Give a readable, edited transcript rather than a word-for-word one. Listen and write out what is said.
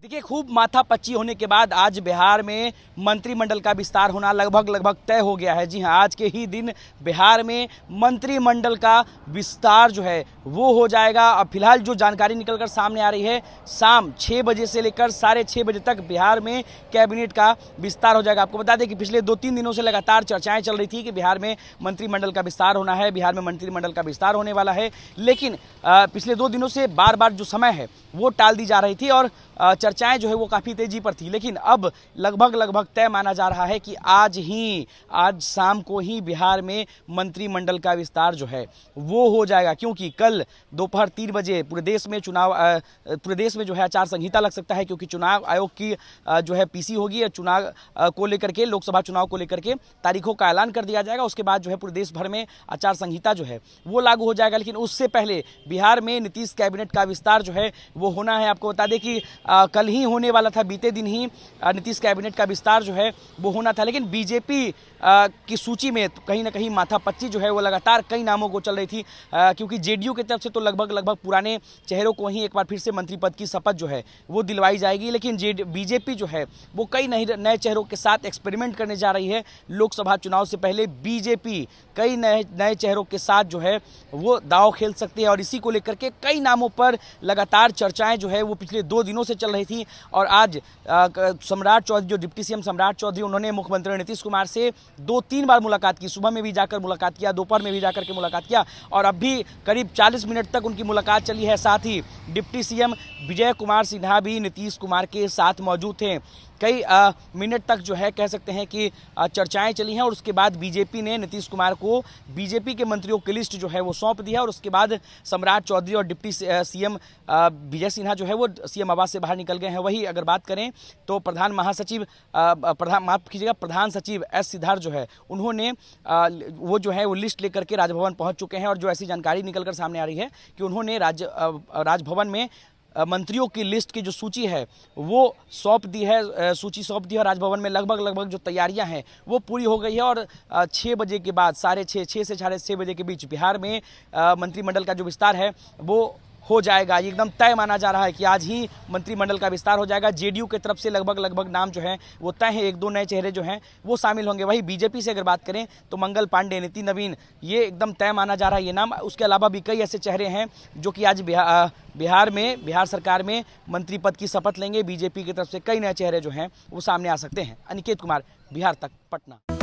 देखिए, खूब माथापच्ची होने के बाद आज बिहार में मंत्रिमंडल का विस्तार होना लगभग तय हो गया है। जी हां, आज के ही दिन बिहार में मंत्रिमंडल का विस्तार जो है वो हो जाएगा। अब फिलहाल जो जानकारी निकलकर सामने आ रही है, शाम 6 बजे से लेकर 6:30 बजे तक बिहार में कैबिनेट का विस्तार हो जाएगा। आपको बता दें कि पिछले 2-3 दिनों से लगातार चर्चाएं चल रही थी कि बिहार में मंत्रिमंडल का विस्तार होना है, बिहार में मंत्रिमंडल का विस्तार होने वाला है। लेकिन पिछले 2 दिनों से बार बार जो समय है वो टाल दी जा रही थी और चर्चाएं जो है वो काफ़ी तेजी पर थी। लेकिन अब लगभग तय माना जा रहा है कि आज शाम को ही बिहार में मंत्रिमंडल का विस्तार जो है वो हो जाएगा, क्योंकि कल दोपहर 3 बजे पूरे देश में जो है आचार संहिता लग सकता है, क्योंकि चुनाव आयोग की जो है पीसी होगी। चुनाव को लेकर के, लोकसभा चुनाव को लेकर के तारीखों का ऐलान कर दिया जाएगा। उसके बाद जो है पूरे देश भर में आचार संहिता जो है वो लागू हो जाएगा। लेकिन उससे पहले बिहार में नीतीश कैबिनेट का विस्तार जो है वो होना है। आपको बता दें कि कल ही होने वाला था, बीते दिन ही नीतीश कैबिनेट का विस्तार जो है वो होना था। लेकिन बीजेपी की सूची में कहीं ना कहीं माथापच्ची जो है वो लगातार कई नामों को चल रही थी, क्योंकि जेडीयू की तरफ से तो लगभग पुराने चेहरों को ही एक बार फिर से मंत्री पद की शपथ जो है वो दिलवाई जाएगी। लेकिन बीजेपी जो है वो कई नए चेहरों के साथ एक्सपेरिमेंट करने जा रही है। लोकसभा चुनाव से पहले बीजेपी कई नए चेहरों के साथ जो है वो दांव खेल सकती है, और इसी को लेकर के कई नामों पर लगातार चर्चाएं जो है वो पिछले 2 दिनों से चल रही थी। और आज सम्राट चौधरी, जो डिप्टी सीएम सम्राट चौधरी, उन्होंने मुख्यमंत्री नीतीश कुमार से 2-3 बार मुलाकात की। सुबह में भी जाकर मुलाकात किया, दोपहर में भी जाकर के मुलाकात किया, और अब भी करीब 40 मिनट तक उनकी मुलाकात चली है। साथ ही डिप्टी सीएम विजय कुमार सिन्हा भी नीतीश कुमार के साथ मौजूद थे। कई मिनट तक जो है कह सकते हैं कि चर्चाएं चली हैं, और उसके बाद बीजेपी ने नीतीश कुमार को बीजेपी के मंत्रियों की लिस्ट जो है वो सौंप दी है। और उसके बाद सम्राट चौधरी और डिप्टी सीएम विजय सिन्हा जो है वो सीएम आवास से बाहर निकल गए हैं। वही अगर बात करें तो प्रधान सचिव एस सिद्धार्थ जो है उन्होंने वो जो है वो लिस्ट लेकर के राजभवन पहुंच चुके हैं। और जो ऐसी जानकारी निकलकर सामने आ रही है कि उन्होंने राजभवन में मंत्रियों की लिस्ट की जो सूची है वो सौंप दी है, और राजभवन में लगभग जो तैयारियां हैं वो पूरी हो गई है। और 6 बजे के बाद 6:30 से 6:30 बजे के बीच बिहार में मंत्रिमंडल का जो विस्तार है वो हो जाएगा। ये एकदम तय माना जा रहा है कि आज ही मंत्रिमंडल का विस्तार हो जाएगा। जेडीयू की तरफ से लगभग नाम जो है वो तय है, 1-2 नए चेहरे जो हैं वो शामिल होंगे। वही बीजेपी से अगर बात करें तो मंगल पांडे, नितिन नवीन, ये एकदम तय माना जा रहा है ये नाम। उसके अलावा भी कई ऐसे चेहरे हैं जो कि आज बिहार सरकार में मंत्री पद की शपथ लेंगे। बीजेपी की तरफ से कई नए चेहरे जो हैं वो सामने आ सकते हैं। अनिकेत कुमार, बिहार तक, पटना।